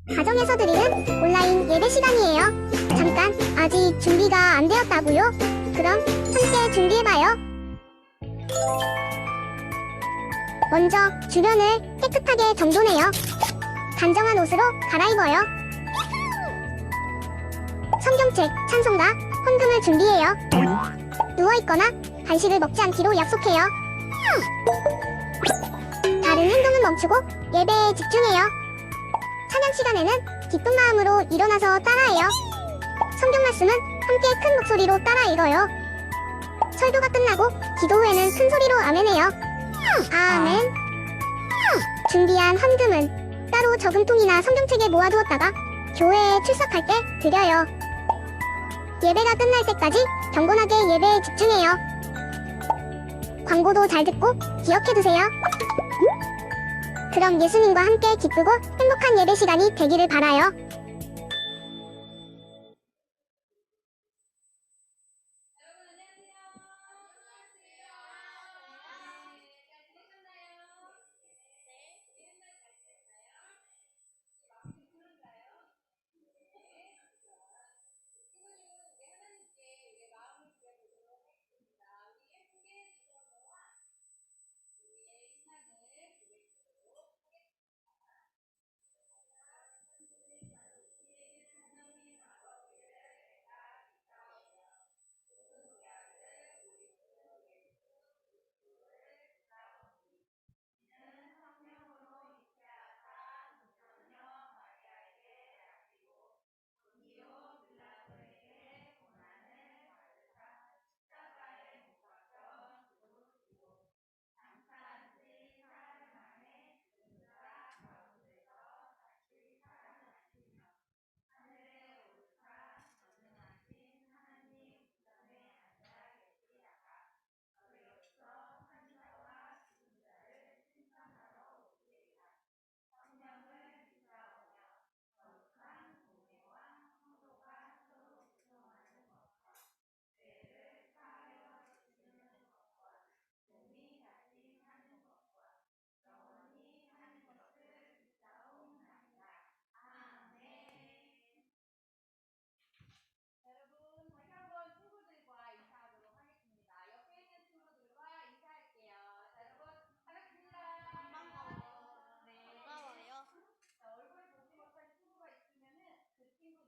가정에서 드리는 온라인 예배 시간이에요. 잠깐, 아직 준비가 안 되었다고요? 그럼 함께 준비해봐요. 먼저 주변을 깨끗하게 정돈해요. 단정한 옷으로 갈아입어요. 성경책, 찬송가, 헌금을 준비해요. 누워있거나 간식을 먹지 않기로 약속해요. 다른 행동은 멈추고 예배에 집중해요. 찬양 시간에는 기쁜 마음으로 일어나서 따라해요. 성경 말씀은 함께 큰 목소리로 따라 읽어요. 설교가 끝나고 기도 후에는 큰 소리로 아멘해요. 아멘. 준비한 헌금은 따로 저금통이나 성경책에 모아두었다가 교회에 출석할 때 드려요. 예배가 끝날 때까지 경건하게 예배에 집중해요. 광고도 잘 듣고 기억해두세요. 그럼 예수님과 함께 기쁘고 행복한 예배 시간이 되기를 바라요.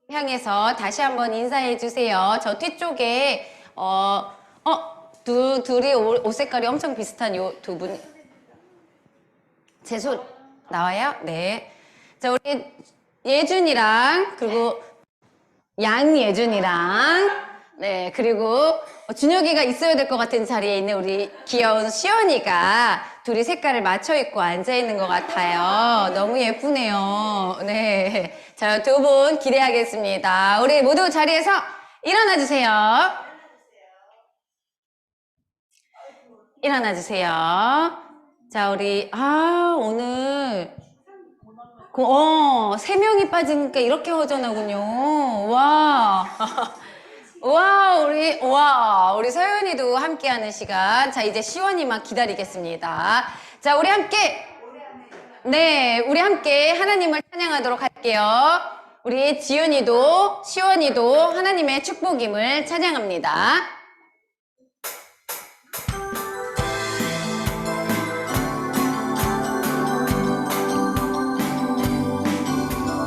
향해서 다시 한번 인사해 주세요. 저 뒤쪽에 둘이 옷 색깔이 엄청 비슷한 요 두 분. 제 손 나와요? 네. 자, 우리 예준이랑 그리고 양예준이랑 네, 그리고 준혁이가 있어야 될 것 같은 자리에 있는 우리 귀여운 시연이가 둘이 색깔을 맞춰 입고 앉아 있는 것 같아요. 너무 예쁘네요. 네. 자, 두 분 기대하겠습니다. 우리 모두 자리에서 일어나 주세요. 일어나 주세요. 자, 우리 오늘 3명이 빠지니까 이렇게 허전하군요. 와. 우리 서연이도 함께하는 시간. 자, 이제 시원이만 기다리겠습니다. 자, 우리 함께 하나님을 찬양하도록 할게요. 우리 지윤이도, 시원이도 하나님의 축복임을 찬양합니다.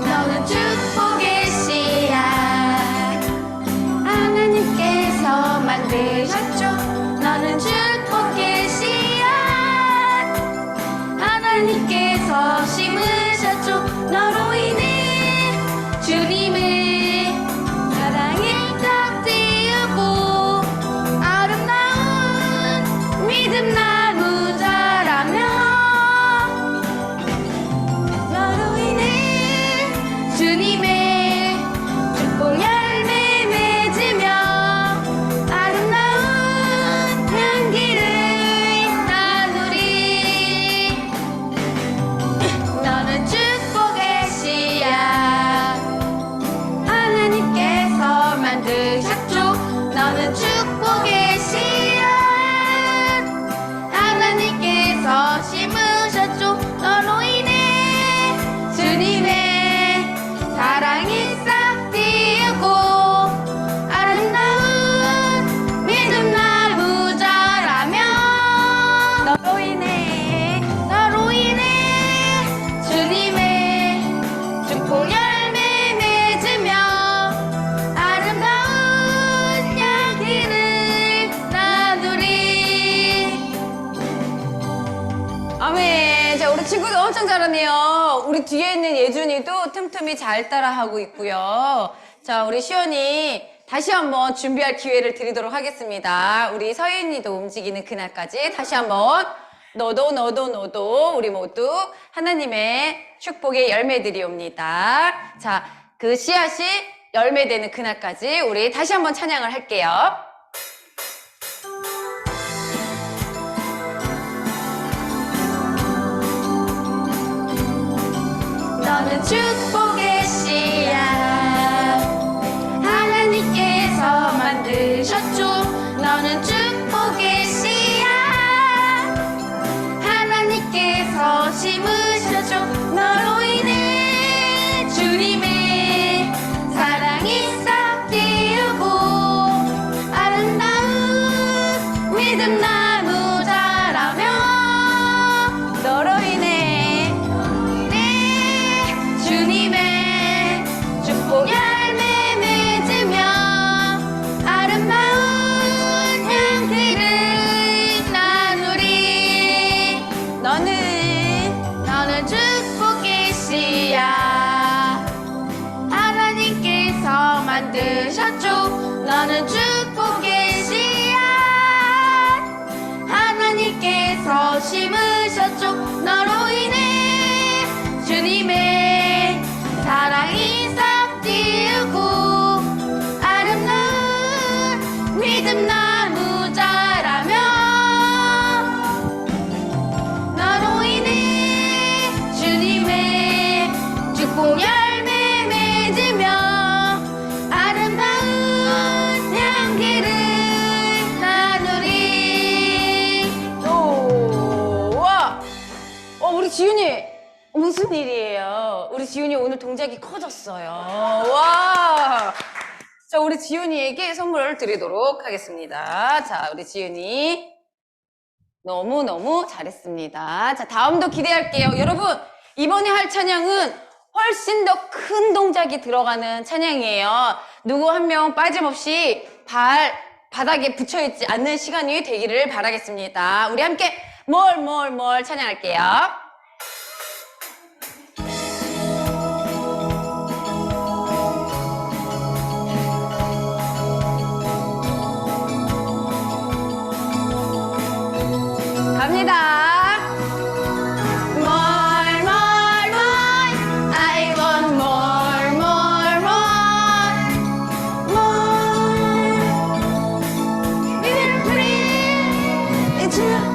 너는 축복의 씨앗 하나님께서 만드셨죠. 너는 축복의 씨앗 하나님께서 심으셨죠. 너로 인해 주님을 사랑에 딱 띄우고 아름다운 믿음 나누 자라며 너로 인해 주님의 축복 열매 맺으며 아름다운 향기를 나누리. 너는 축복의 씨 예쁘네요. 우리 뒤에 있는 예준이도 틈틈이 잘 따라하고 있고요. 자, 우리 시연이 다시 한번 준비할 기회를 드리도록 하겠습니다. 우리 서윤이도 움직이는 그날까지 다시 한번 너도 우리 모두 하나님의 축복의 열매들이 옵니다. 자, 그 씨앗이 열매되는 그날까지 우리 다시 한번 찬양을 할게요. 너는 축복의 씨앗 하나님께서 만드셨죠. 너는 축복의 씨앗 하나님께서 심으셨죠. 너로 인해 주님의 사랑이 싹 띄우고 아름다운 믿음 나무 자라며 너로 인해 주님의 축복 열매 맺으며 아름다운 향기를 나누리. 너는 축복의 씨앗 하나님께서 만드셨죠. 너는 축복의 씨앗 하나님께서 심으셨죠. 너로 인해 주님의 사랑이 싹 띄우고 아름다운 믿음 나무 자라며 너로 인해 주님의 축복 열매 맺으며 아름다운 향기를 나누리. 우와! 우리 지윤이 무슨 일이에요? 우리 지윤이 오늘 동작이 커졌어요. 와! 자, 우리 지윤이에게 선물을 드리도록 하겠습니다. 자, 우리 지윤이 너무너무 잘했습니다. 자, 다음도 기대할게요. 여러분, 이번에 할 찬양은 훨씬 더 큰 동작이 들어가는 찬양이에요. 누구 한 명 빠짐없이 바닥에 붙여있지 않는 시간이 되기를 바라겠습니다. 우리 함께 뭘 찬양할게요. 갑니다. I want more. We're free. It's more.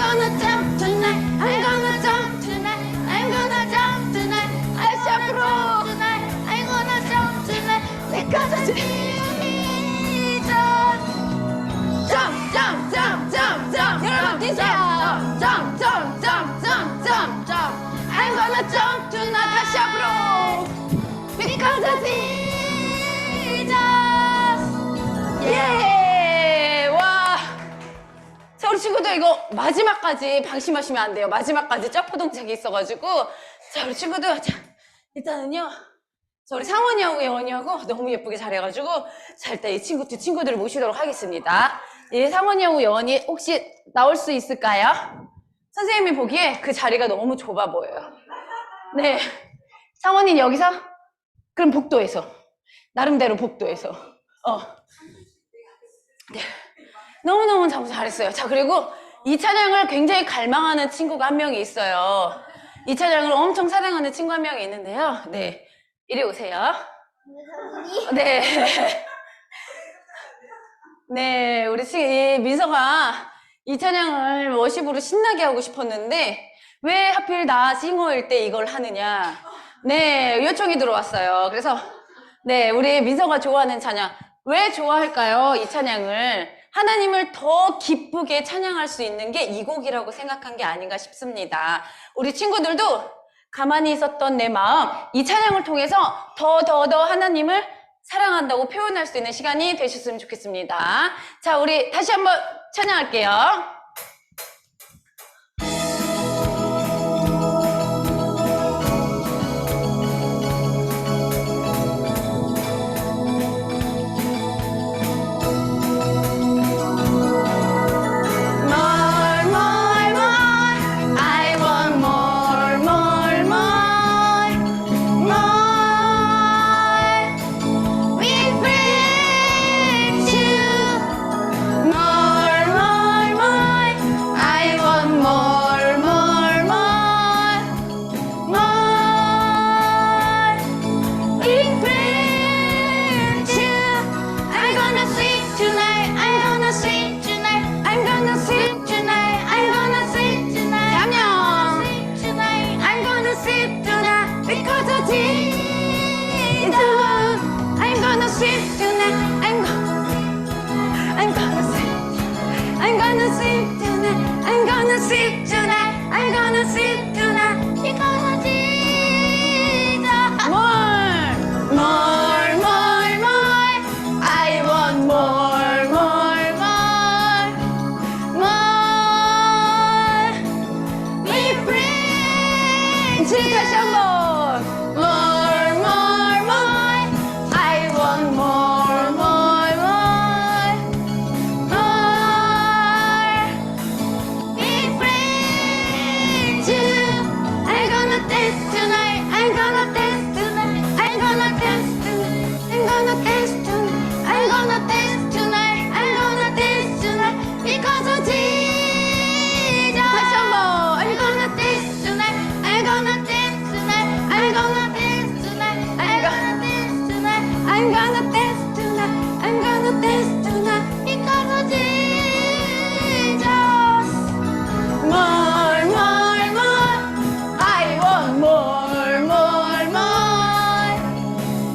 gonna jump tonight. I'm gonna jump tonight. I'm gonna jump tonight. 다시 앞으로. I'm gonna jump tonight. because of Jesus. Jump, jump, jump, jump, jump. 여러분 뛰세요. Jump, jump, jump, jump, jump, jump. I'm gonna jump tonight. 다시 앞으로. because of Jesus. 예! 와! 자, 우리 친구들 이거 마지막까지 방심하시면 안 돼요. 마지막까지 점프 동작이 있어가지고. 자, 우리 친구들. 자, 일단은요. 자, 우리 상원이하고 예원이하고 너무 예쁘게 잘해가지고. 자, 일단 이 두 친구들을 모시도록 하겠습니다. 예, 상원이하고 예원이 혹시 나올 수 있을까요? 선생님이 보기에 그 자리가 너무 좁아 보여요. 네. 상원이는 여기서? 그럼 복도에서. 나름대로 복도에서. 네. 너무너무 참 잘했어요. 자, 그리고 이 찬양을 굉장히 갈망하는 친구가 한 명이 있어요. 이 찬양을 엄청 사랑하는 친구 한 명이 있는데요. 네. 이리 오세요. 네. 네, 우리 민서가 이 찬양을 워십으로 신나게 하고 싶었는데, 왜 하필 나 싱어일 때 이걸 하느냐. 네, 요청이 들어왔어요. 그래서, 네, 우리 민서가 좋아하는 찬양. 왜 좋아할까요? 이 찬양을. 하나님을 더 기쁘게 찬양할 수 있는 게 이 곡이라고 생각한 게 아닌가 싶습니다. 우리 친구들도 가만히 있었던 내 마음, 이 찬양을 통해서 더 하나님을 사랑한다고 표현할 수 있는 시간이 되셨으면 좋겠습니다. 자, 우리 다시 한번 찬양할게요. 다시 한번. More, more, more. I want more, more, more. More. Be friends. I'm gonna dance tonight. I'm gonna dance tonight. I'm gonna dance tonight. I'm gonna dance tonight. I'm gonna dance tonight. I'm gonna dance tonight. Because of Jesus. 다시 한번. I'm gonna dance tonight. I'm gonna dance tonight. I'm gonna dance tonight. I'm gonna dance tonight. I'm gonna dance tonight. I'm gonna dance tonight. Because of Jesus. More, more, more. I want more, more, more.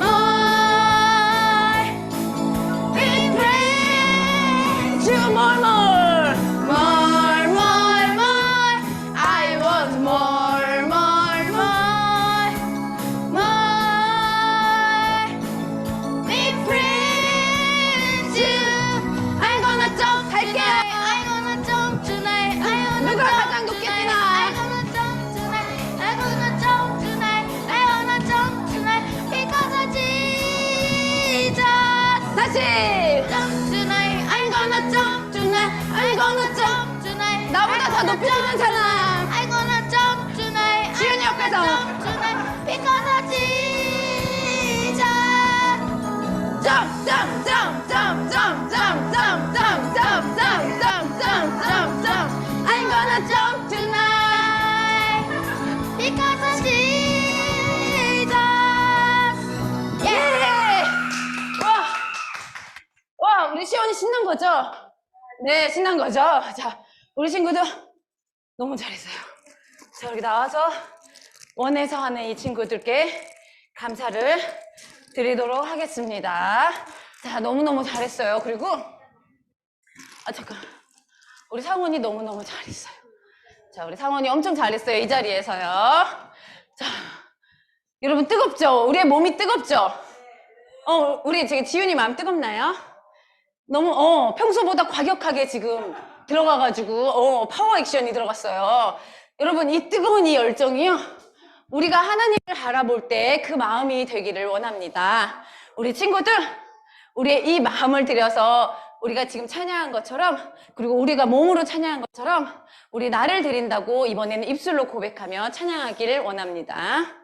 More. Big friends. Two more, more. More, more, more. I want more, more, more. More. Big friends. I'm gonna jump tonight. I'm gonna jump tonight. 누가 가장 높게 뛰나? I'm gonna jump tonight. I'm gonna jump tonight. I'm gonna jump tonight. Because of Jesus. 다시. Jump tonight. I'm gonna jump tonight. I'm gonna jump tonight. 나보다 더 높이 뛰는 사람. I'm gonna jump tonight. 지은이 옆에서. Jump tonight. Because of Jesus. Jump, jump, jump, jump, jump, jump, jump, jump, jump, jump, jump, jump, jump, jump. I'm gonna jump tonight. Because of Jesus. 예! 와, 우리 시원이 신난 거죠? 네, 신난 거죠? 자, 우리 친구들 너무 잘했어요. 자, 여기 나와서 원에서 하는 이 친구들께 감사를 드리도록 하겠습니다. 자, 너무너무 잘했어요. 그리고, 잠깐. 우리 상원이 너무너무 잘했어요. 자, 우리 상원이 엄청 잘했어요. 이 자리에서요. 자, 여러분 뜨겁죠? 우리의 몸이 뜨겁죠? 우리 지금 지윤이 마음 뜨겁나요? 너무, 평소보다 과격하게 지금 들어가가지고, 파워 액션이 들어갔어요. 여러분, 이 뜨거운 이 열정이요. 우리가 하나님을 바라볼 때 그 마음이 되기를 원합니다. 우리 친구들, 우리의 이 마음을 들여서 우리가 지금 찬양한 것처럼, 그리고 우리가 몸으로 찬양한 것처럼, 우리 나를 드린다고 이번에는 입술로 고백하며 찬양하기를 원합니다.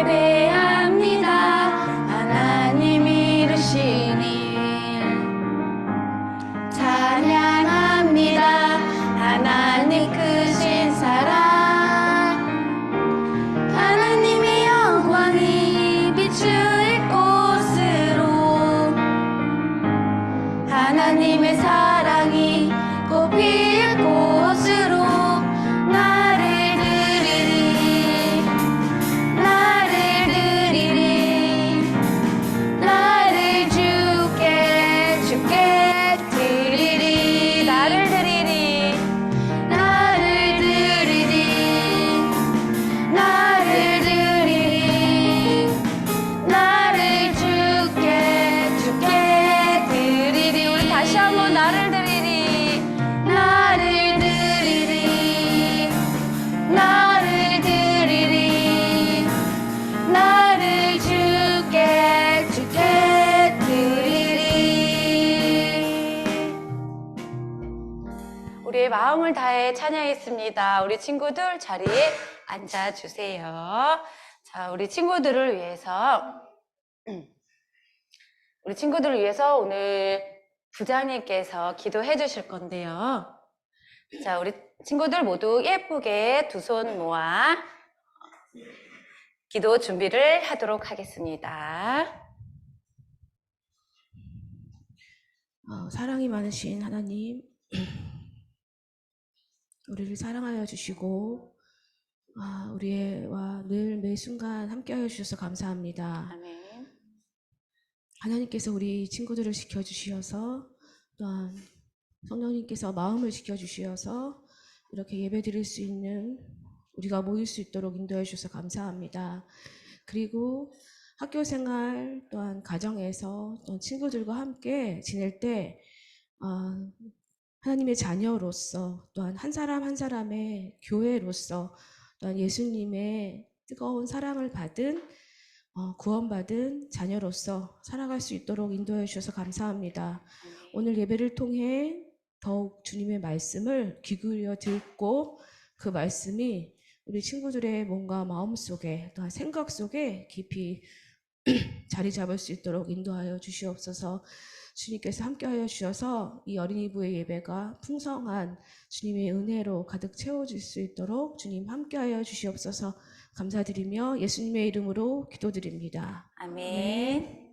예배합니다. 하나님 이루신 일 찬양합니다. 하나님 크신 사랑 하나님의 영광이 비추일 곳으로 하나님의 사랑이 꽃피일 곳으로 나를 드리리 나를 드리리 나를 주께 드리리 나를 드리리 나를 드리리 나를 드리리 나를 주께 드리리 우리 다시 한번 나를 드리리 나를 드리리 나를 드리리 나를 주께 드리리 우리의 마음을 다해 찬양했습니다. 우리 친구들 자리에 앉아주세요. 자, 우리 친구들을 위해서 오늘 부장님께서 기도해 주실 건데요. 자, 우리 친구들 모두 예쁘게 두 손 모아 기도 준비를 하도록 하겠습니다. 사랑이 많으신 하나님, 우리를 사랑하여 주시고 우리와 늘 매 순간 함께하여 주셔서 감사합니다. 아멘. 하나님께서 우리 친구들을 지켜주시어서 또한 성령님께서 마음을 지켜주시어서 이렇게 예배드릴 수 있는 우리가 모일 수 있도록 인도해 주셔서 감사합니다. 그리고 학교 생활 또한 가정에서 또한 친구들과 함께 지낼 때 하나님의 자녀로서 또한 한 사람 한 사람의 교회로서 또한 예수님의 뜨거운 사랑을 받은 구원받은 자녀로서 살아갈 수 있도록 인도해 주셔서 감사합니다. 오늘 예배를 통해 더욱 주님의 말씀을 귀 기울여 듣고 그 말씀이 우리 친구들의 몸과 마음속에 또한 생각 속에 깊이 자리 잡을 수 있도록 인도하여 주시옵소서. 주님께서 함께하여 주셔서 이 어린이부의 예배가 풍성한 주님의 은혜로 가득 채워질 수 있도록 주님 함께하여 주시옵소서. 감사드리며 예수님의 이름으로 기도드립니다. 아멘.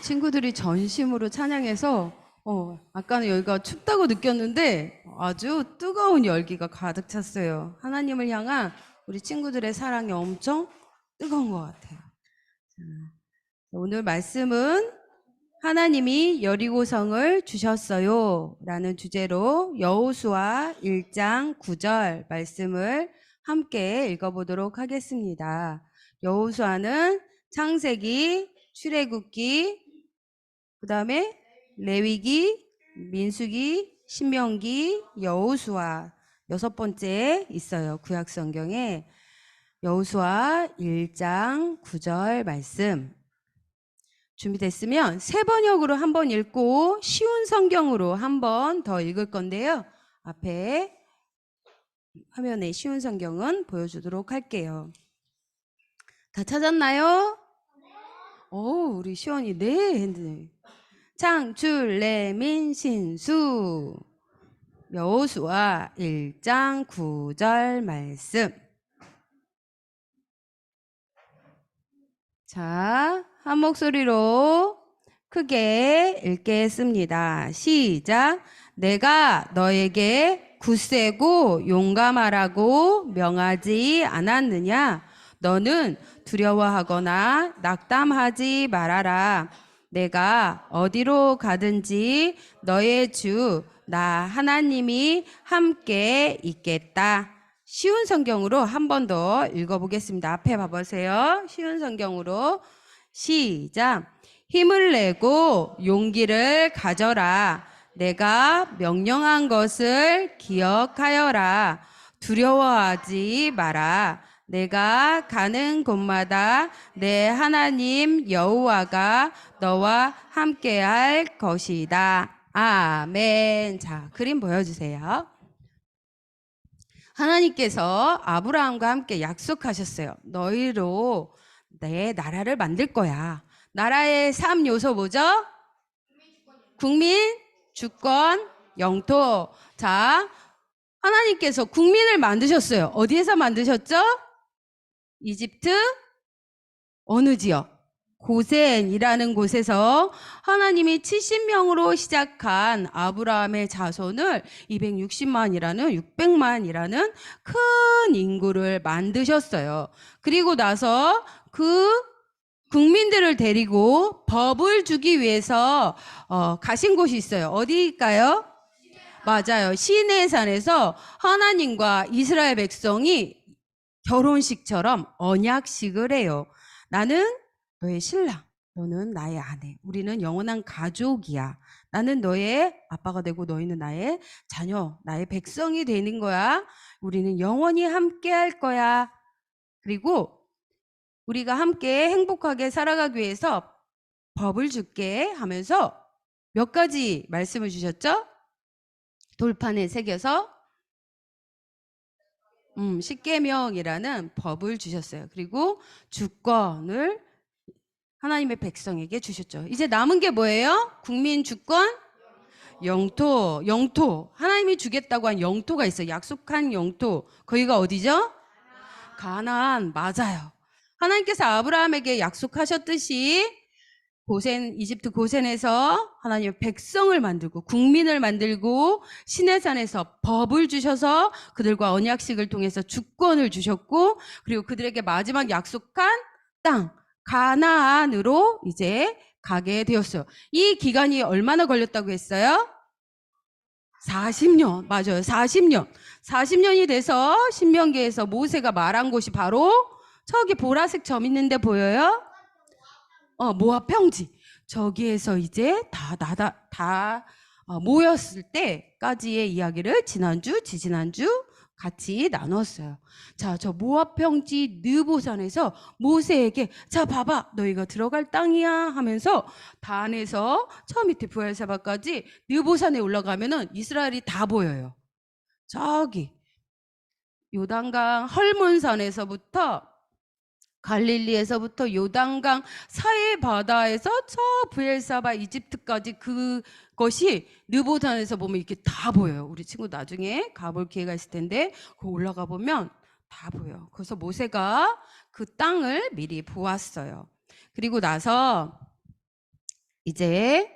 친구들이 전심으로 찬양해서 아까는 여기가 춥다고 느꼈는데 아주 뜨거운 열기가 가득 찼어요. 하나님을 향한 우리 친구들의 사랑이 엄청 뜨거운 것 같아요. 오늘 말씀은 하나님이 여리고성을 주셨어요 라는 주제로 여호수아 1장 9절 말씀을 함께 읽어보도록 하겠습니다. 여호수아는 창세기, 출애굽기, 그 다음에 레위기, 민수기, 신명기, 여호수아 6번째에 있어요. 구약 성경에 여호수아 1장 9절 말씀 준비됐으면 새 번역으로 한번 읽고 쉬운 성경으로 한번 더 읽을 건데요. 앞에 화면에 쉬운 성경은 보여주도록 할게요. 다 찾았나요? 우리 시원이 네 했네. 창출, 레민, 신수. 여호수아 1장 9절 말씀. 자, 한 목소리로 크게 읽겠습니다. 시작. 내가 너에게 굳세고 용감하라고 명하지 않았느냐? 너는 두려워하거나 낙담하지 말아라. 내가 어디로 가든지 너의 주 나 하나님이 함께 있겠다. 쉬운 성경으로 한 번 더 읽어보겠습니다. 앞에 봐보세요. 쉬운 성경으로 시작. 힘을 내고 용기를 가져라. 내가 명령한 것을 기억하여라. 두려워하지 마라. 내가 가는 곳마다 내 하나님 여호와가 너와 함께할 것이다. 아멘. 자, 그림 보여주세요. 하나님께서 아브라함과 함께 약속하셨어요. 너희로 내 나라를 만들 거야. 나라의 3요소 뭐죠? 국민, 주권, 영토. 자, 하나님께서 국민을 만드셨어요. 어디에서 만드셨죠? 이집트 어느 지역? 고센이라는 곳에서 하나님이 70명으로 시작한 아브라함의 자손을 260만이라는 600만이라는 큰 인구를 만드셨어요. 그리고 나서 그 국민들을 데리고 법을 주기 위해서 가신 곳이 있어요. 어디일까요? 맞아요. 시내산에서 하나님과 이스라엘 백성이 결혼식처럼 언약식을 해요. 나는 너의 신랑, 너는 나의 아내. 우리는 영원한 가족이야. 나는 너의 아빠가 되고 너희는 나의 자녀, 나의 백성이 되는 거야. 우리는 영원히 함께 할 거야. 그리고 우리가 함께 행복하게 살아가기 위해서 법을 줄게 하면서 몇 가지 말씀을 주셨죠? 돌판에 새겨서 십계명이라는 법을 주셨어요. 그리고 주권을 하나님의 백성에게 주셨죠. 이제 남은 게 뭐예요? 국민, 주권, 영토. 영토. 하나님이 주겠다고 한 영토가 있어요. 약속한 영토. 거기가 어디죠? 가나안. 맞아요. 하나님께서 아브라함에게 약속하셨듯이 이집트 고센에서 하나님의 백성을 만들고 국민을 만들고 시내산에서 법을 주셔서 그들과 언약식을 통해서 주권을 주셨고, 그리고 그들에게 마지막 약속한 땅 가나안으로 이제 가게 되었어요. 이 기간이 얼마나 걸렸다고 했어요? 40년. 맞아요. 40년. 40년이 돼서 신명기에서 모세가 말한 곳이 바로 저기 보라색 점 있는데 보여요? 모압 평지. 저기에서 이제 다 모였을 때까지의 이야기를 지난주, 지지난주 같이 나눴어요. 자, 저 모압 평지 느보산에서 모세에게 자, 봐봐. 너희가 들어갈 땅이야 하면서 단에서 저 밑에 부엘세바까지 느보산에 올라가면은 이스라엘이 다 보여요. 저기 요단강 헐몬산에서부터 갈릴리에서부터 요단강 사해 바다에서 저 브엘사바 이집트까지 그것이 느보산에서 보면 이렇게 다 보여요. 우리 친구 나중에 가볼 기회가 있을 텐데 그 올라가 보면 다 보여요. 그래서 모세가 그 땅을 미리 보았어요. 그리고 나서 이제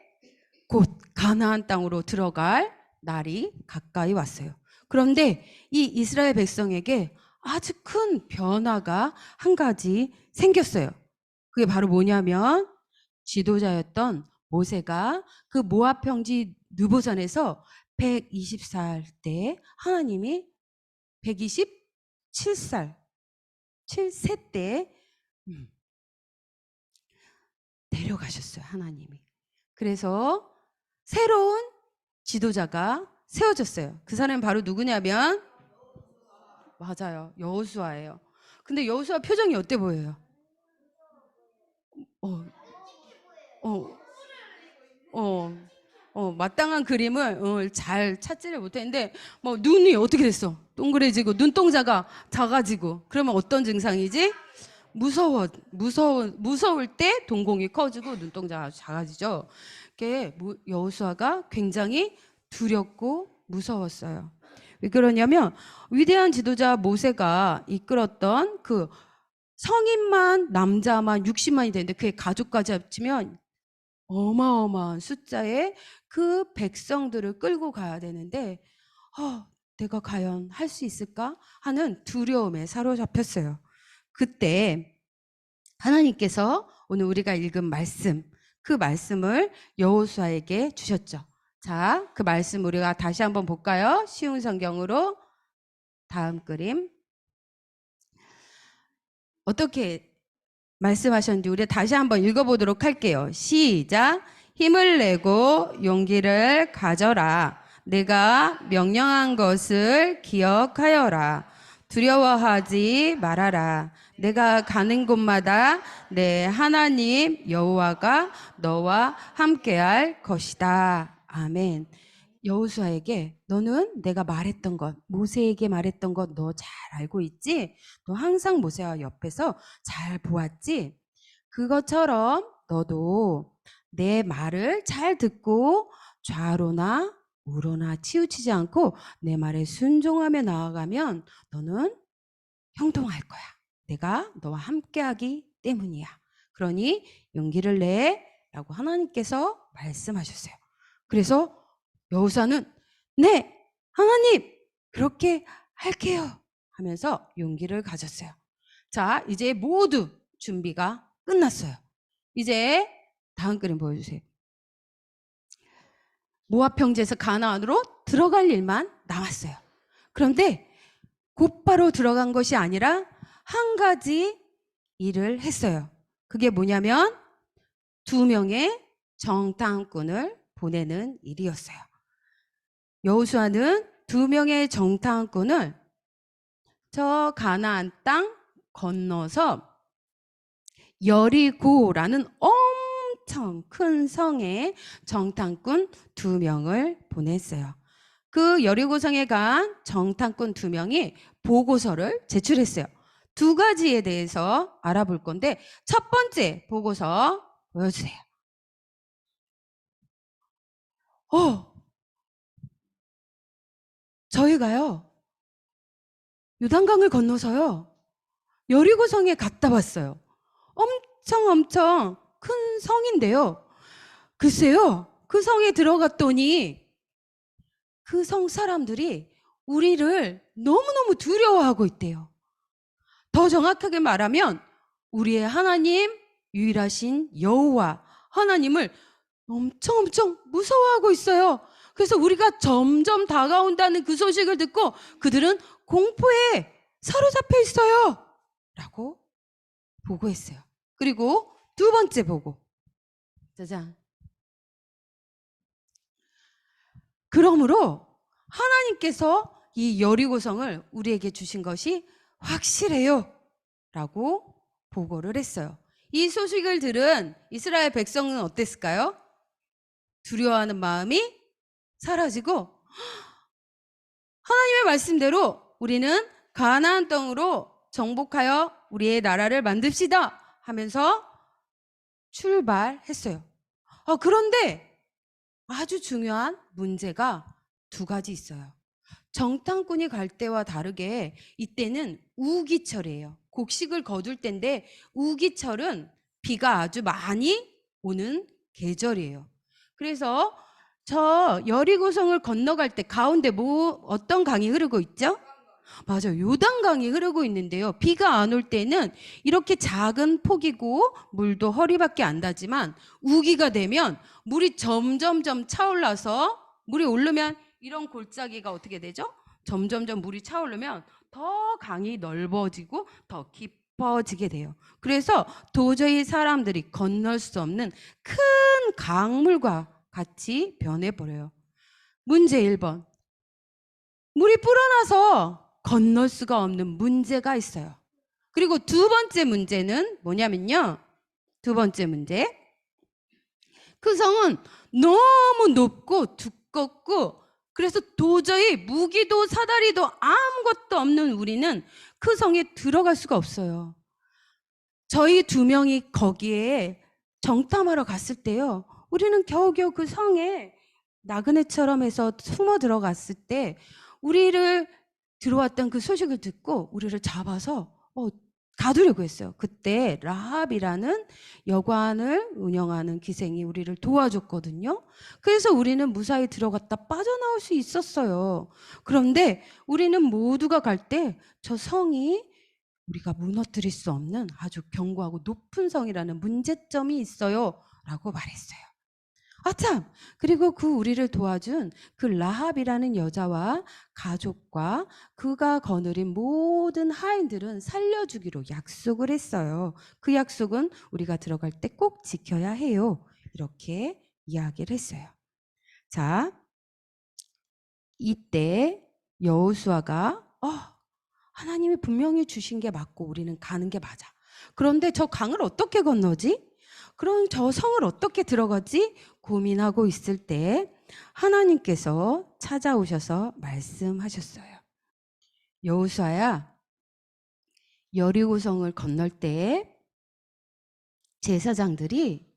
곧 가나안 땅으로 들어갈 날이 가까이 왔어요. 그런데 이 이스라엘 백성에게 아주 큰 변화가 한 가지 생겼어요. 그게 바로 뭐냐면 지도자였던 모세가 그 모압 평지 느보산에서 120살 때 하나님이 127세 때 데려가셨어요. 하나님이. 그래서 새로운 지도자가 세워졌어요. 그 사람은 바로 누구냐면 맞아요. 여호수아예요. 근데 여호수아 표정이 어때 보여요? 어, 어, 어. 마땅한 그림을 잘 찾지를 못했는데 뭐 눈이 어떻게 됐어? 동그래지고 눈동자가 작아지고 그러면 어떤 증상이지? 무서울 때 동공이 커지고 눈동자가 작아지죠. 이게 여호수아가 굉장히 두렵고 무서웠어요. 왜 그러냐면 위대한 지도자 모세가 이끌었던 그 성인만 남자만 60만이 되는데 그의 가족까지 합치면 어마어마한 숫자의 그 백성들을 끌고 가야 되는데 내가 과연 할 수 있을까 하는 두려움에 사로잡혔어요. 그때 하나님께서 오늘 우리가 읽은 말씀, 그 말씀을 여호수아에게 주셨죠. 자, 그 말씀 우리가 다시 한번 볼까요? 쉬운 성경으로 다음 그림. 어떻게 말씀하셨는지 우리 다시 한번 읽어보도록 할게요. 시작. 힘을 내고 용기를 가져라. 내가 명령한 것을 기억하여라. 두려워하지 말아라. 내가 가는 곳마다 내 하나님 여호와가 너와 함께할 것이다. 아멘. 여호수아에게 너는 내가 말했던 것, 모세에게 말했던 것 너 잘 알고 있지? 너 항상 모세와 옆에서 잘 보았지? 그것처럼 너도 내 말을 잘 듣고 좌로나 우로나 치우치지 않고 내 말에 순종하며 나아가면 너는 형통할 거야. 내가 너와 함께하기 때문이야. 그러니 용기를 내 라고 하나님께서 말씀하셨어요. 그래서 여호수아는 네, 하나님 그렇게 할게요 하면서 용기를 가졌어요. 자, 이제 모두 준비가 끝났어요. 이제 다음 그림 보여주세요. 모압 평지에서 가나안으로 들어갈 일만 남았어요. 그런데 곧바로 들어간 것이 아니라 한 가지 일을 했어요. 그게 뭐냐면 2명의 정탐꾼을 보내는 일이었어요. 여호수아는 2명의 정탐꾼을 저 가나안 땅 건너서 여리고라는 엄청 큰 성에 정탐꾼 2명을 보냈어요. 그 여리고성에 간 정탐꾼 2명이 보고서를 제출했어요. 2가지에 대해서 알아볼 건데 첫 번째 보고서 보여주세요. 저희가요 요단강을 건너서요 여리고성에 갔다 왔어요. 엄청 큰 성인데요. 글쎄요 그 성에 들어갔더니 그 성 사람들이 우리를 너무너무 두려워하고 있대요. 더 정확하게 말하면 우리의 하나님 유일하신 여호와 하나님을 엄청 무서워하고 있어요. 그래서 우리가 점점 다가온다는 그 소식을 듣고 그들은 공포에 사로잡혀 있어요 라고 보고했어요. 그리고 2번째 보고 짜잔. 그러므로 하나님께서 이 여리고성을 우리에게 주신 것이 확실해요 라고 보고를 했어요. 이 소식을 들은 이스라엘 백성은 어땠을까요? 두려워하는 마음이 사라지고 하나님의 말씀대로 우리는 가나안 땅으로 정복하여 우리의 나라를 만듭시다 하면서 출발했어요. 그런데 아주 중요한 문제가 2가지 있어요. 정탐꾼이 갈 때와 다르게 이때는 우기철이에요. 곡식을 거둘 때인데 우기철은 비가 아주 많이 오는 계절이에요. 그래서 저 여리고성을 건너갈 때 가운데 어떤 강이 흐르고 있죠? 맞아요. 요단강이 흐르고 있는데요. 비가 안 올 때는 이렇게 작은 폭이고 물도 허리밖에 안 닿지만 우기가 되면 물이 점점점 차올라서 물이 오르면 이런 골짜기가 어떻게 되죠? 점점점 물이 차오르면 더 강이 넓어지고 더 깊어지게 돼요. 그래서 도저히 사람들이 건널 수 없는 큰 강물과 같이 변해버려요. 문제 1번. 물이 불어나서 건널 수가 없는 문제가 있어요. 그리고 2번째 문제는 뭐냐면요. 2번째 문제. 그 성은 너무 높고 두껍고 그래서 도저히 무기도 사다리도 아무것도 없는 우리는 그 성에 들어갈 수가 없어요. 저희 두 명이 거기에 정탐하러 갔을 때요. 우리는 겨우겨우 그 성에 나그네처럼 해서 숨어 들어갔을 때 우리를 들어왔던 그 소식을 듣고 우리를 잡아서 가두려고 했어요. 그때 라합이라는 여관을 운영하는 기생이 우리를 도와줬거든요. 그래서 우리는 무사히 들어갔다 빠져나올 수 있었어요. 그런데 우리는 모두가 갈 때 저 성이 우리가 무너뜨릴 수 없는 아주 견고하고 높은 성이라는 문제점이 있어요 라고 말했어요. 참! 그리고 그 우리를 도와준 그 라합이라는 여자와 가족과 그가 거느린 모든 하인들은 살려주기로 약속을 했어요. 그 약속은 우리가 들어갈 때 꼭 지켜야 해요. 이렇게 이야기를 했어요. 자, 이때 여호수아가 하나님이 분명히 주신 게 맞고 우리는 가는 게 맞아. 그런데 저 강을 어떻게 건너지? 그럼 저 성을 어떻게 들어가지? 고민하고 있을 때 하나님께서 찾아오셔서 말씀하셨어요. 여호수아야, 여리고성을 건널 때 제사장들이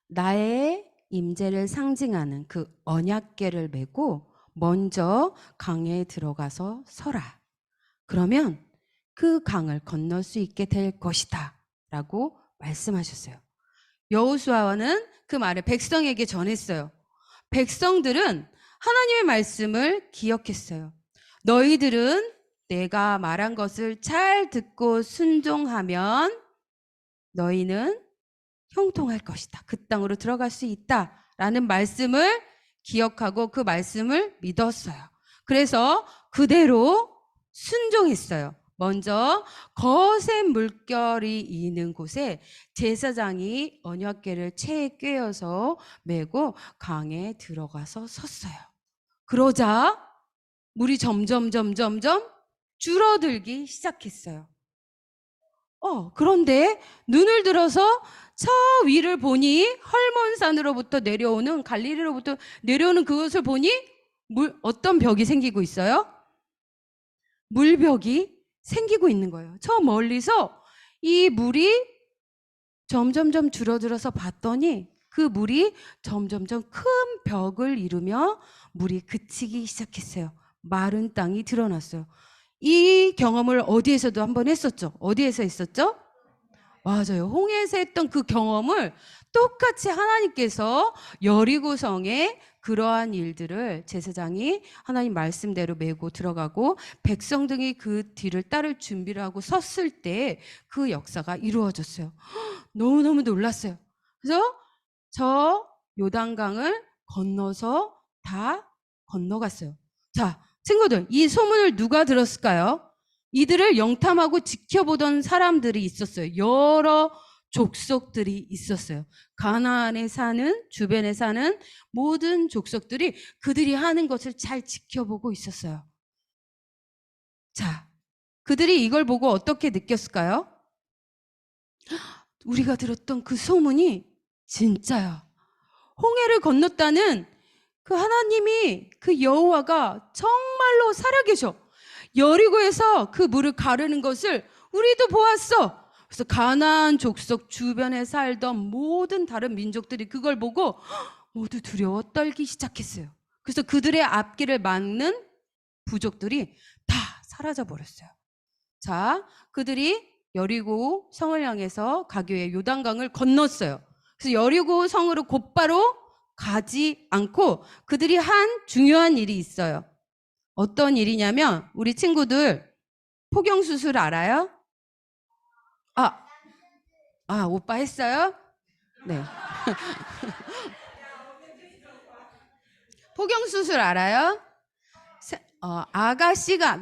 나의 임재를 상징하는 그 언약궤를 메고 먼저 강에 들어가서 서라. 그러면 그 강을 건널 수 있게 될 것이다 라고 말씀하셨어요. 여호수아는 그 말을 백성에게 전했어요. 백성들은 하나님의 말씀을 기억했어요. 너희들은 내가 말한 것을 잘 듣고 순종하면 너희는 형통할 것이다. 그 땅으로 들어갈 수 있다라는 말씀을 기억하고 그 말씀을 믿었어요. 그래서 그대로 순종했어요. 먼저 거센 물결이 있는 곳에 제사장이 언약궤를 채에 꿰어서 메고 강에 들어가서 섰어요. 그러자 물이 점점 줄어들기 시작했어요. 그런데 눈을 들어서 저 위를 보니 헐몬산으로부터 내려오는 갈릴리로부터 내려오는 그것을 보니 어떤 벽이 생기고 있어요? 물벽이 생기고 있는 거예요. 저 멀리서 이 물이 점점점 줄어들어서 봤더니 그 물이 점점점 큰 벽을 이루며 물이 그치기 시작했어요. 마른 땅이 드러났어요. 이 경험을 어디에서도 한번 했었죠? 어디에서 했었죠? 맞아요. 홍해에서 했던 그 경험을 똑같이 하나님께서 여리고성에 그러한 일들을 제사장이 하나님 말씀대로 메고 들어가고 백성들이 그 뒤를 따를 준비를 하고 섰을 때 그 역사가 이루어졌어요. 너무너무 놀랐어요. 그래서 저 요단강을 건너서 다 건너갔어요. 자, 친구들, 이 소문을 누가 들었을까요? 이들을 영탐하고 지켜보던 사람들이 있었어요. 여러 족속들이 있었어요. 가나안에 사는, 주변에 사는 모든 족속들이 그들이 하는 것을 잘 지켜보고 있었어요. 자, 그들이 이걸 보고 어떻게 느꼈을까요? 우리가 들었던 그 소문이 진짜야. 홍해를 건넜다는 그 하나님이, 그 여호와가 정말로 살아계셔. 여리고에서 그 물을 가르는 것을 우리도 보았어. 그래서 가나안 족속 주변에 살던 모든 다른 민족들이 그걸 보고 모두 두려워 떨기 시작했어요. 그래서 그들의 앞길을 막는 부족들이 다 사라져 버렸어요. 자, 그들이 여리고 성을 향해서 가기 위해 요단강을 건넜어요. 그래서 여리고 성으로 곧바로 가지 않고 그들이 한 중요한 일이 있어요. 어떤 일이냐면 우리 친구들 포경수술 알아요? 오빠 했어요? 네. 포경수술 알아요? 아가씨가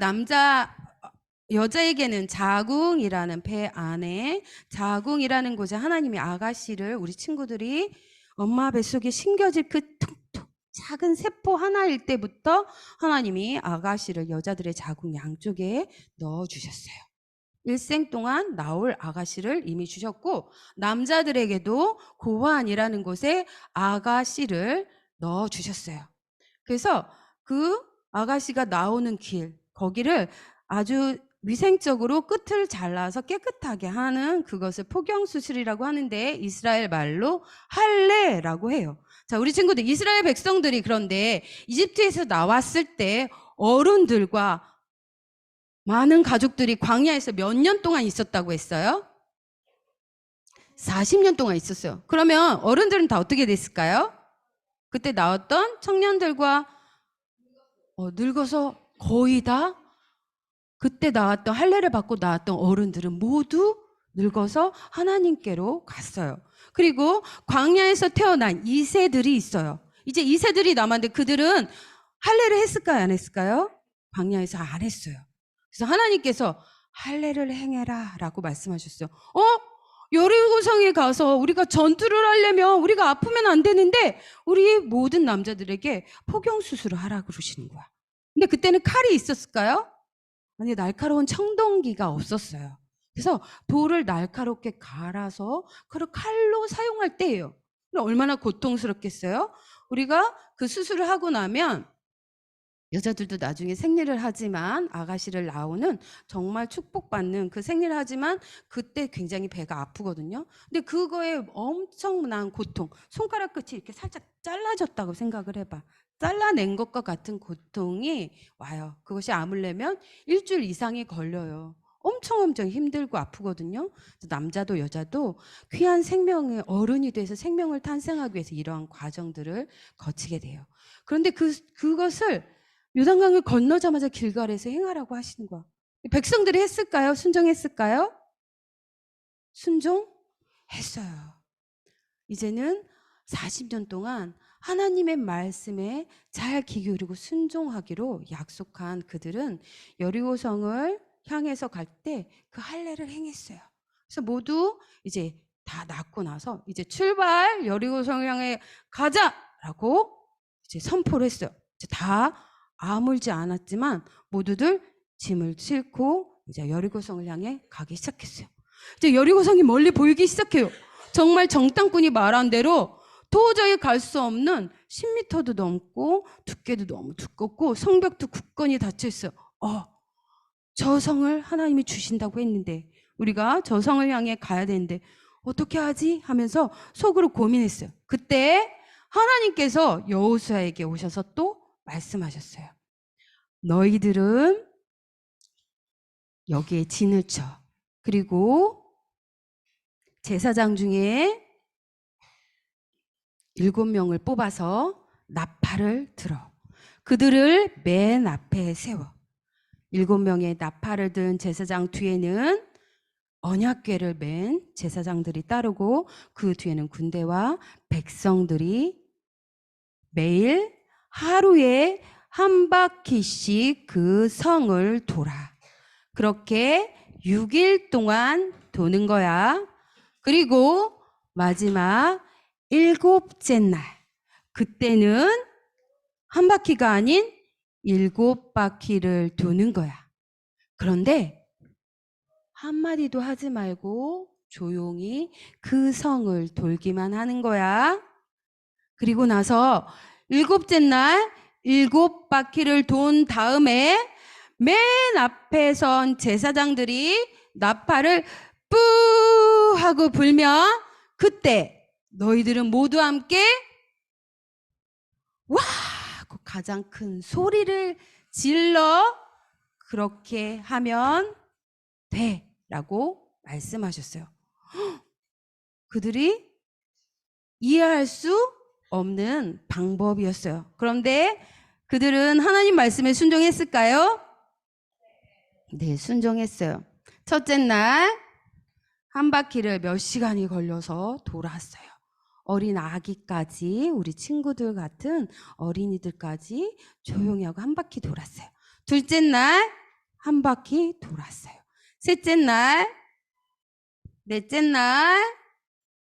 여자에게는 자궁이라는 배 안에 자궁이라는 곳에 하나님이 아가씨를 우리 친구들이 엄마 뱃속에 심겨질 그 툭툭 작은 세포 하나일 때부터 하나님이 아가씨를 여자들의 자궁 양쪽에 넣어주셨어요. 일생 동안 나올 아가씨를 이미 주셨고 남자들에게도 고환이라는 곳에 아가씨를 넣어 주셨어요. 그래서 그 아가씨가 나오는 길, 거기를 아주 위생적으로 끝을 잘라서 깨끗하게 하는 그것을 포경수술이라고 하는데 이스라엘 말로 할례라고 해요. 자, 우리 친구들, 이스라엘 백성들이 그런데 이집트에서 나왔을 때 어른들과 많은 가족들이 광야에서 몇 년 동안 있었다고 했어요? 40년 동안 있었어요. 그러면 어른들은 다 어떻게 됐을까요? 그때 나왔던 청년들과 늙어서 거의 다 그때 나왔던 할례를 받고 나왔던 어른들은 모두 늙어서 하나님께로 갔어요. 그리고 광야에서 태어난 2세들이 있어요. 이제 2세들이 남았는데 그들은 할례를 했을까요? 안 했을까요? 광야에서 안 했어요. 그래서 하나님께서 할례를 행해라 라고 말씀하셨어요. 여리고성에 가서 우리가 전투를 하려면 우리가 아프면 안 되는데 우리 모든 남자들에게 포경수술을 하라고 그러시는 거야. 근데 그때는 칼이 있었을까요? 아니, 날카로운 청동기가 없었어요. 그래서 돌을 날카롭게 갈아서 그걸 칼로 사용할 때예요. 얼마나 고통스럽겠어요? 우리가 그 수술을 하고 나면 여자들도 나중에 생리를 하지만 아가씨를 낳으는 정말 축복받는 그 생리를 하지만 그때 굉장히 배가 아프거든요. 근데 그거에 엄청난 고통, 손가락 끝이 이렇게 살짝 잘라졌다고 생각을 해봐. 잘라낸 것과 같은 고통이 와요. 그것이 아물려면 일주일 이상이 걸려요. 엄청 힘들고 아프거든요. 남자도 여자도 귀한 생명의 어른이 돼서 생명을 탄생하기 위해서 이러한 과정들을 거치게 돼요. 그런데 그것을 요단강을 건너자마자 길갈에서 행하라고 하시는 거야. 백성들이 했을까요? 순종했을까요? 순종했어요. 이제는 40년 동안 하나님의 말씀에 잘 귀 기울이고 순종하기로 약속한 그들은 여리고성을 향해서 갈 때 그 할례를 행했어요. 그래서 모두 이제 다 낳고 나서 이제 출발 여리고성을 향해 가자라고 이제 선포를 했어요. 이제 다 아물지 않았지만 모두들 짐을 싣고 이제 여리고성을 향해 가기 시작했어요. 이제 여리고성이 멀리 보이기 시작해요. 정말 정탐꾼이 말한 대로 도저히 갈 수 없는 10m도 넘고 두께도 너무 두껍고 성벽도 굳건히 닫혀 있어요. 저 성을 하나님이 주신다고 했는데 우리가 저 성을 향해 가야 되는데 어떻게 하지? 하면서 속으로 고민했어요. 그때 하나님께서 여호수아에게 오셔서 또 말씀하셨어요. 너희들은 여기에 진을 쳐. 그리고 제사장 중에 7명을 뽑아서 나팔을 들어. 그들을 맨 앞에 세워. 7명의 나팔을 든 제사장 뒤에는 언약궤를 맨 제사장들이 따르고 그 뒤에는 군대와 백성들이 매일 하루에 한 바퀴씩 그 성을 돌아. 그렇게 6일 동안 도는 거야. 그리고 마지막 7째 날, 그때는 한 바퀴가 아닌 7바퀴를 도는 거야. 그런데 한마디도 하지 말고 조용히 그 성을 돌기만 하는 거야. 그리고 나서 7째 날 7바퀴를 돈 다음에 맨 앞에 선 제사장들이 나팔을 뿌 하고 불면 그때 너희들은 모두 함께 와 하고 가장 큰 소리를 질러 그렇게 하면 돼 라고 말씀하셨어요. 그들이 이해할 수 없는 방법이었어요. 그런데 그들은 하나님 말씀에 순종했을까요? 네, 순종했어요. 첫째 날 한 바퀴를 몇 시간이 걸려서 돌았어요. 어린 아기까지 우리 친구들 같은 어린이들까지 조용히 하고 한 바퀴 돌았어요. 둘째 날 한 바퀴 돌았어요. 셋째 날, 넷째 날,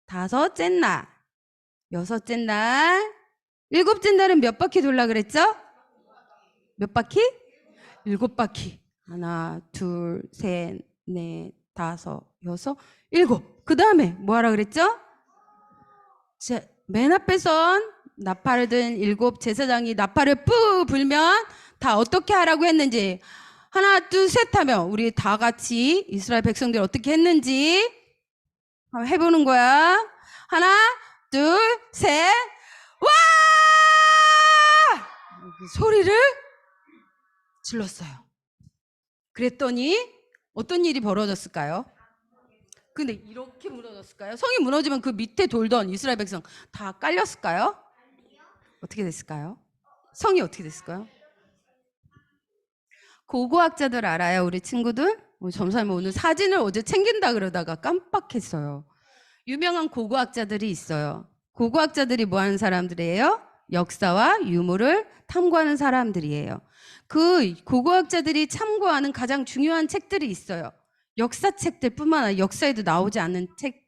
다섯째 날, 여섯째 날, 7째 날은 몇 바퀴 돌라 그랬죠? 몇 바퀴? 7바퀴. 하나, 둘, 셋, 넷, 다섯, 여섯, 일곱. 그 다음에 뭐 하라 그랬죠? 자, 맨 앞에 선 나팔을 든 일곱 제사장이 나팔을 뿌 불면 다 어떻게 하라고 했는지 하나, 둘, 셋 하면 우리 다 같이 이스라엘 백성들이 어떻게 했는지 한번 해보는 거야. 하나, 둘, 셋, 와! 소리를 질렀어요. 그랬더니 어떤 일이 벌어졌을까요? 근데 이렇게 무너졌을까요? 성이 무너지면 그 밑에 돌던 이스라엘 백성 다 깔렸을까요? 어떻게 됐을까요? 성이 어떻게 됐을까요? 고고학자들 알아요, 우리 친구들? 점사님 오늘 사진을 어제 챙긴다 그러다가 깜빡했어요. 유명한 고고학자들이 있어요. 고고학자들이 뭐 하는 사람들이에요? 역사와 유물을 탐구하는 사람들이에요. 그 고고학자들이 참고하는 가장 중요한 책들이 있어요. 역사책들 뿐만 아니라 역사에도 나오지 않는 책,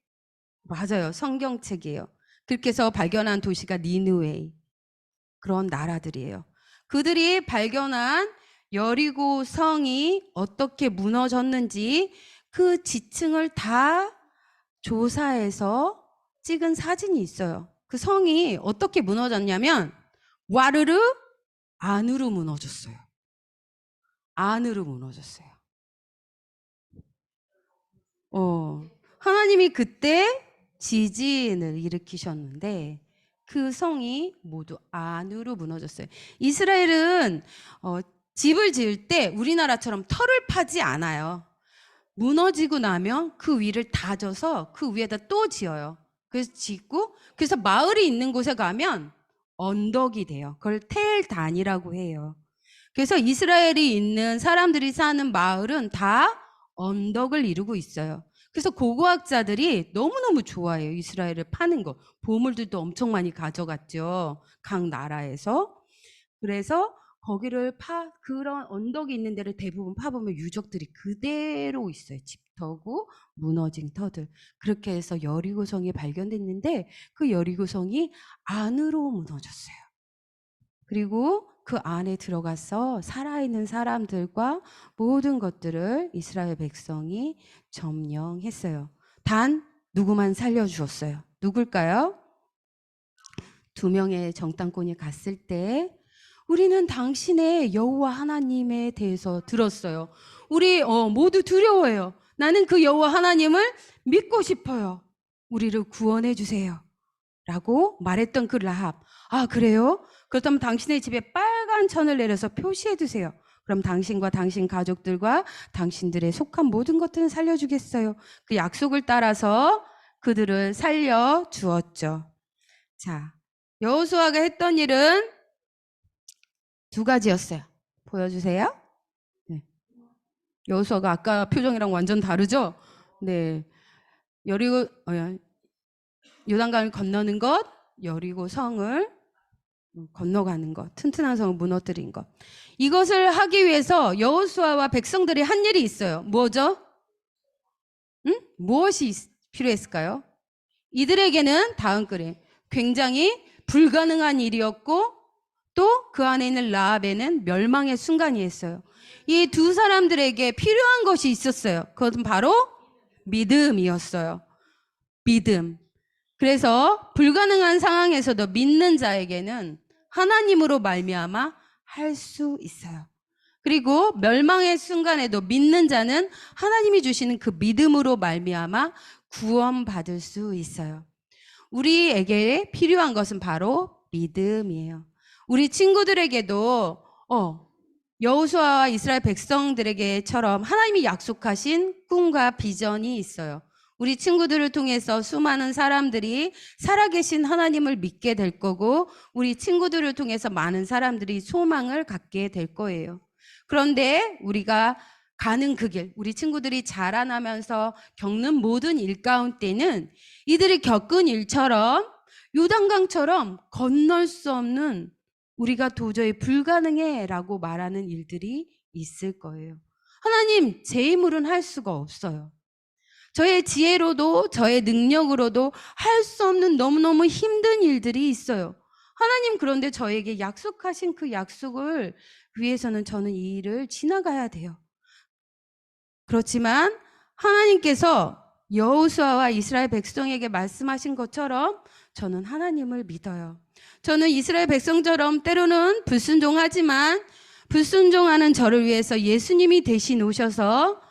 맞아요. 성경책이에요. 그렇게 해서 발견한 도시가 니느웨, 그런 나라들이에요. 그들이 발견한 여리고 성이 어떻게 무너졌는지 그 지층을 다 조사해서 찍은 사진이 있어요. 그 성이 어떻게 무너졌냐면 와르르 안으로 무너졌어요. 안으로 무너졌어요. 하나님이 그때 지진을 일으키셨는데 그 성이 모두 안으로 무너졌어요. 이스라엘은 집을 지을 때 우리나라처럼 터를 파지 않아요. 무너지고 나면 그 위를 다져서 그 위에다 또 지어요. 그래서 짓고, 그래서 마을이 있는 곳에 가면 언덕이 돼요. 그걸 텔단이라고 해요. 그래서 이스라엘이 있는 사람들이 사는 마을은 다 언덕을 이루고 있어요. 그래서 고고학자들이 너무너무 좋아해요. 이스라엘을 파는 거. 보물들도 엄청 많이 가져갔죠. 각 나라에서. 그래서 거기를 그런 언덕이 있는 데를 대부분 파보면 유적들이 그대로 있어요. 집터고 무너진 터들. 그렇게 해서 여리고성이 발견됐는데 그 여리고성이 안으로 무너졌어요. 그리고 그 안에 들어가서 살아있는 사람들과 모든 것들을 이스라엘 백성이 점령했어요. 단 누구만 살려주었어요. 누굴까요? 2명의 정탐꾼이 갔을 때 우리는 당신의 여호와 하나님에 대해서 들었어요. 우리 모두 두려워해요. 나는 그 여호와 하나님을 믿고 싶어요. 우리를 구원해 주세요. 라고 말했던 그 라합. 아, 그래요? 그렇다면 당신의 집에 빨간 천을 내려서 표시해 두세요. 그럼 당신과 당신 가족들과 당신들의 속한 모든 것들은 살려주겠어요. 그 약속을 따라서 그들을 살려주었죠. 자, 여호수아가 했던 일은 2가지였어요. 보여주세요. 네. 여호수아가 아까 표정이랑 완전 다르죠? 네. 요단강을 건너는 것, 여리고 성을 건너가는 것, 튼튼한 성을 무너뜨린 것. 이것을 하기 위해서 여호수아와 백성들이 한 일이 있어요. 뭐죠? 무엇이 필요했을까요? 이들에게는 다음 글에 굉장히 불가능한 일이었고 또 그 안에 있는 라합에는 멸망의 순간이 있어요. 이 2 사람들에게 필요한 것이 있었어요. 그것은 바로 믿음이었어요. 믿음. 그래서 불가능한 상황에서도 믿는 자에게는 하나님으로 말미암아 할 수 있어요. 그리고 멸망의 순간에도 믿는 자는 하나님이 주시는 그 믿음으로 말미암아 구원받을 수 있어요. 우리에게 필요한 것은 바로 믿음이에요. 우리 친구들에게도 여호수아와 이스라엘 백성들에게처럼 하나님이 약속하신 꿈과 비전이 있어요. 우리 친구들을 통해서 수많은 사람들이 살아계신 하나님을 믿게 될 거고 우리 친구들을 통해서 많은 사람들이 소망을 갖게 될 거예요. 그런데 우리가 가는 그 길, 우리 친구들이 자라나면서 겪는 모든 일 가운데는 이들이 겪은 일처럼 요단강처럼 건널 수 없는 우리가 도저히 불가능해 라고 말하는 일들이 있을 거예요. 하나님, 제 힘으로는 할 수가 없어요. 저의 지혜로도 저의 능력으로도 할 수 없는 너무너무 힘든 일들이 있어요. 하나님, 그런데 저에게 약속하신 그 약속을 위해서는 저는 이 일을 지나가야 돼요. 그렇지만 하나님께서 여호수아와 이스라엘 백성에게 말씀하신 것처럼 저는 하나님을 믿어요. 저는 이스라엘 백성처럼 때로는 불순종하지만 불순종하는 저를 위해서 예수님이 대신 오셔서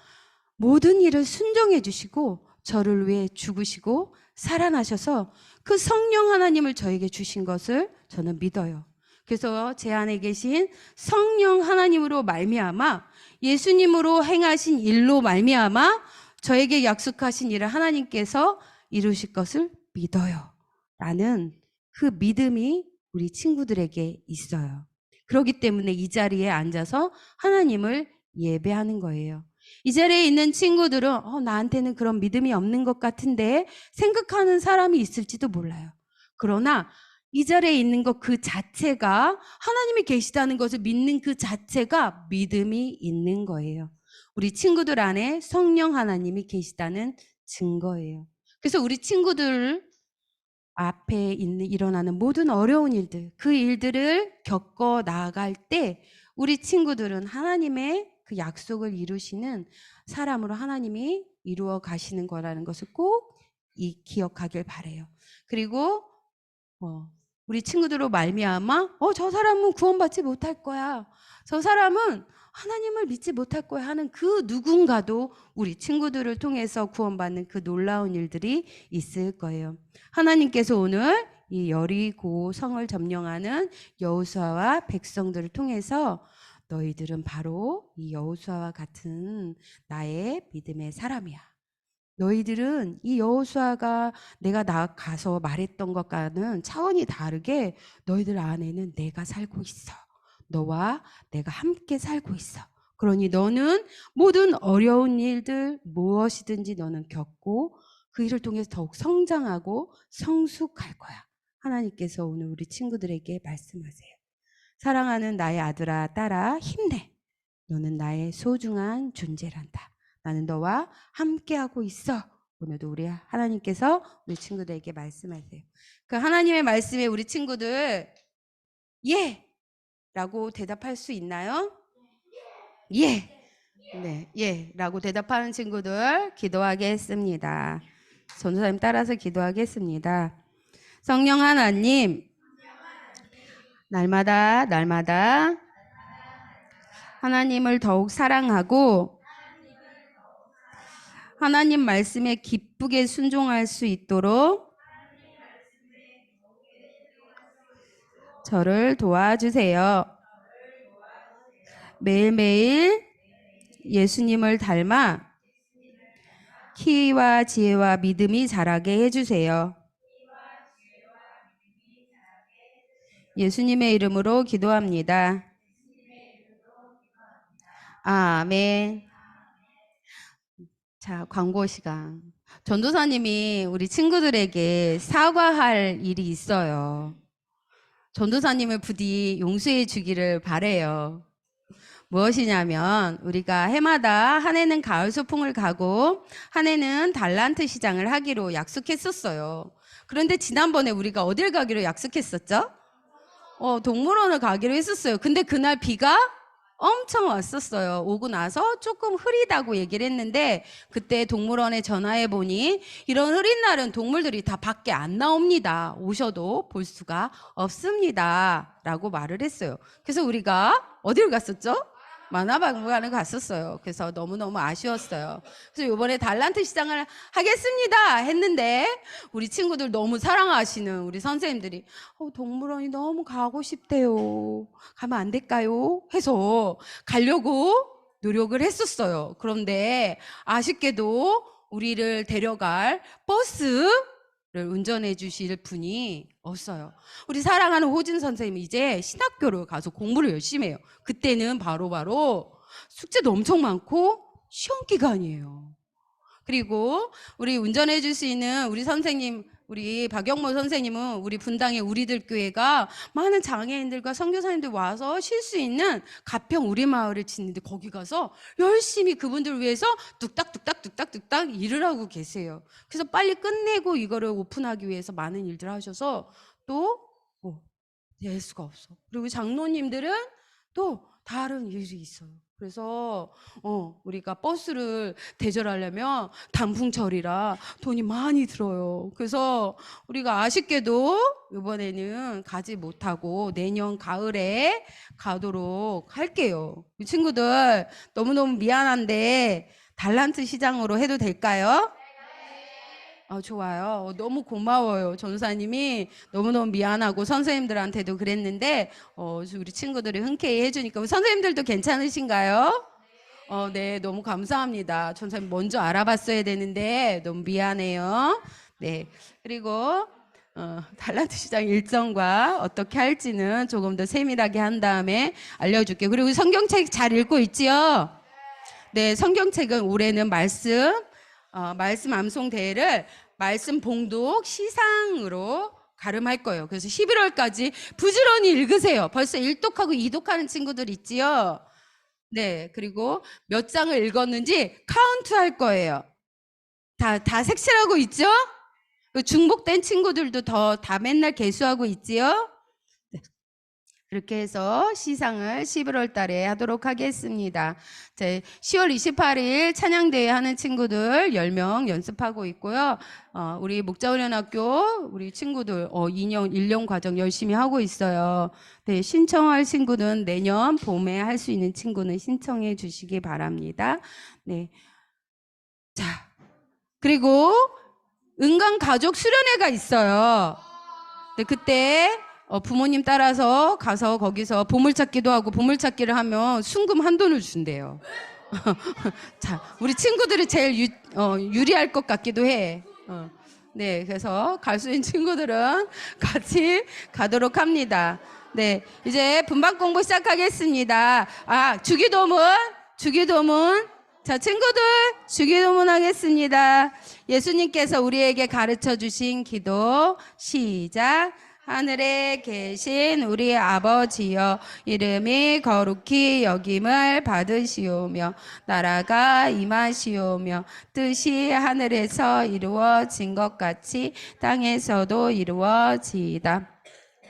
모든 일을 순종해 주시고 저를 위해 죽으시고 살아나셔서 그 성령 하나님을 저에게 주신 것을 저는 믿어요. 그래서 제 안에 계신 성령 하나님으로 말미암아 예수님으로 행하신 일로 말미암아 저에게 약속하신 일을 하나님께서 이루실 것을 믿어요. 라는 그 믿음이 우리 친구들에게 있어요. 그렇기 때문에 이 자리에 앉아서 하나님을 예배하는 거예요. 이 자리에 있는 친구들은 나한테는 그런 믿음이 없는 것 같은데 생각하는 사람이 있을지도 몰라요. 그러나 이 자리에 있는 것 그 자체가 하나님이 계시다는 것을 믿는 그 자체가 믿음이 있는 거예요. 우리 친구들 안에 성령 하나님이 계시다는 증거예요. 그래서 우리 친구들 앞에 일어나는 모든 어려운 일들, 그 일들을 겪어 나아갈 때 우리 친구들은 하나님의 그 약속을 이루시는 사람으로 하나님이 이루어 가시는 거라는 것을 꼭 기억하길 바래요. 그리고 우리 친구들로 말미암아 저 사람은 구원받지 못할 거야. 저 사람은 하나님을 믿지 못할 거야 하는 그 누군가도 우리 친구들을 통해서 구원받는 그 놀라운 일들이 있을 거예요. 하나님께서 오늘 이 여리고 성을 점령하는 여호수아와 백성들을 통해서 너희들은 바로 이 여호수아와 같은 나의 믿음의 사람이야. 너희들은 이 여호수아가 내가 가서 말했던 것과는 차원이 다르게 너희들 안에는 내가 살고 있어. 너와 내가 함께 살고 있어. 그러니 너는 모든 어려운 일들 무엇이든지 너는 겪고 그 일을 통해서 더욱 성장하고 성숙할 거야. 하나님께서 오늘 우리 친구들에게 말씀하세요. 사랑하는 나의 아들아, 딸아, 힘내. 너는 나의 소중한 존재란다. 나는 너와 함께하고 있어. 오늘도 우리 하나님께서 우리 친구들에게 말씀하세요. 그 하나님의 말씀에 우리 친구들 예! 라고 대답할 수 있나요? 예! 네, 예! 라고 대답하는 친구들 기도하겠습니다. 전도사님 따라서 기도하겠습니다. 성령 하나님, 날마다 하나님을 더욱 사랑하고 하나님 말씀에 기쁘게 순종할 수 있도록 저를 도와주세요. 매일매일 예수님을 닮아 키와 지혜와 믿음이 자라게 해주세요. 예수님의 이름으로 기도합니다. 아멘. 자, 광고 시간. 전도사님이 우리 친구들에게 사과할 일이 있어요. 전도사님을 부디 용서해 주기를 바래요. 무엇이냐면 우리가 해마다 한 해는 가을 소풍을 가고 한 해는 달란트 시장을 하기로 약속했었어요. 그런데 지난번에 우리가 어딜 가기로 약속했었죠? 동물원을 가기로 했었어요. 근데 그날 비가 엄청 왔었어요. 오고 나서 조금 흐리다고 얘기를 했는데 그때 동물원에 전화해 보니 이런 흐린 날은 동물들이 다 밖에 안 나옵니다. 오셔도 볼 수가 없습니다. 라고 말을 했어요. 그래서 우리가 어디를 갔었죠? 만화박물관을 갔었어요. 그래서 너무너무 아쉬웠어요. 그래서 이번에 달란트 시장을 하겠습니다 했는데 우리 친구들 너무 사랑하시는 우리 선생님들이 동물원이 너무 가고 싶대요. 가면 안 될까요? 해서 가려고 노력을 했었어요. 그런데 아쉽게도 우리를 데려갈 버스를 운전해 주실 분이 없어요. 우리 사랑하는 호진 선생님이 이제 신학교를 가서 공부를 열심히 해요. 그때는 바로 숙제도 엄청 많고 시험 기간이에요. 그리고 우리 운전해 줄 수 있는 우리 선생님, 우리 박영모 선생님은 우리 분당의 우리들 교회가 많은 장애인들과 선교사님들 와서 쉴 수 있는 가평 우리 마을을 짓는데 거기 가서 열심히 그분들 위해서 뚝딱뚝딱 일을 하고 계세요. 그래서 빨리 끝내고 이거를 오픈하기 위해서 많은 일들을 하셔서 또 될 수가 없어. 그리고 장로님들은 또 다른 일이 있어요. 그래서 우리가 버스를 대절하려면 단풍철이라 돈이 많이 들어요. 그래서 우리가 아쉽게도 이번에는 가지 못하고 내년 가을에 가도록 할게요. 이 친구들 너무너무 미안한데 달란트 시장으로 해도 될까요? 좋아요. 너무 고마워요. 전사님이 너무너무 미안하고 선생님들한테도 그랬는데 우리 친구들이 흔쾌히 해주니까 선생님들도 괜찮으신가요? 네, 너무 감사합니다. 전사님 먼저 알아봤어야 되는데 너무 미안해요. 네, 그리고 달란트 시장 일정과 어떻게 할지는 조금 더 세밀하게 한 다음에 알려줄게요. 그리고 성경책 잘 읽고 있지요? 네, 성경책은 올해는 말씀 암송 대회를 말씀 봉독 시상으로 가름할 거예요. 그래서 11월까지 부지런히 읽으세요. 벌써 1독하고 2독하는 친구들 있지요? 네, 그리고 몇 장을 읽었는지 카운트 할 거예요. 다 색칠하고 있죠? 중복된 친구들도 다 맨날 개수하고 있지요? 네. 그렇게 해서 시상을 11월 달에 하도록 하겠습니다. 10월 28일 찬양대회 하는 친구들 10명 연습하고 있고요. 우리 목자훈련학교 우리 친구들 2년 1년 과정 열심히 하고 있어요. 네, 신청할 친구는 내년 봄에 할 수 있는 친구는 신청해 주시기 바랍니다. 네. 자, 그리고 은강 가족 수련회가 있어요. 네, 그때 부모님 따라서 가서 거기서 보물찾기도 하고 보물찾기를 하면 순금 한돈을 준대요. 자, 우리 친구들이 제일 유리할 것 같기도 해. 네, 그래서 갈 수 있는 친구들은 같이 가도록 합니다. 네, 이제 분반 공부 시작하겠습니다. 주기도문. 자, 친구들, 주기도문 하겠습니다. 예수님께서 우리에게 가르쳐 주신 기도, 시작. 하늘에 계신 우리 아버지여, 이름이 거룩히 여김을 받으시오며 나라가 임하시오며 뜻이 하늘에서 이루어진 것 같이 땅에서도 이루어지이다.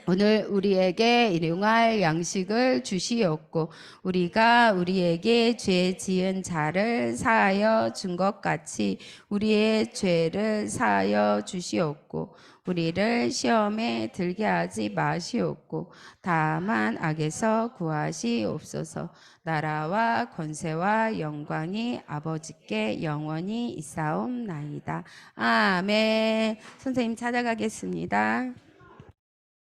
오늘 우리에게 일용할 양식을 주시옵고 우리가 우리에게 죄 지은 자를 사하여 준 것 같이 우리의 죄를 사하여 주시옵고 우리를 시험에 들게 하지 마시옵고 다만 악에서 구하시옵소서. 나라와 권세와 영광이 아버지께 영원히 있사옵나이다. 아멘. 선생님 찾아가겠습니다.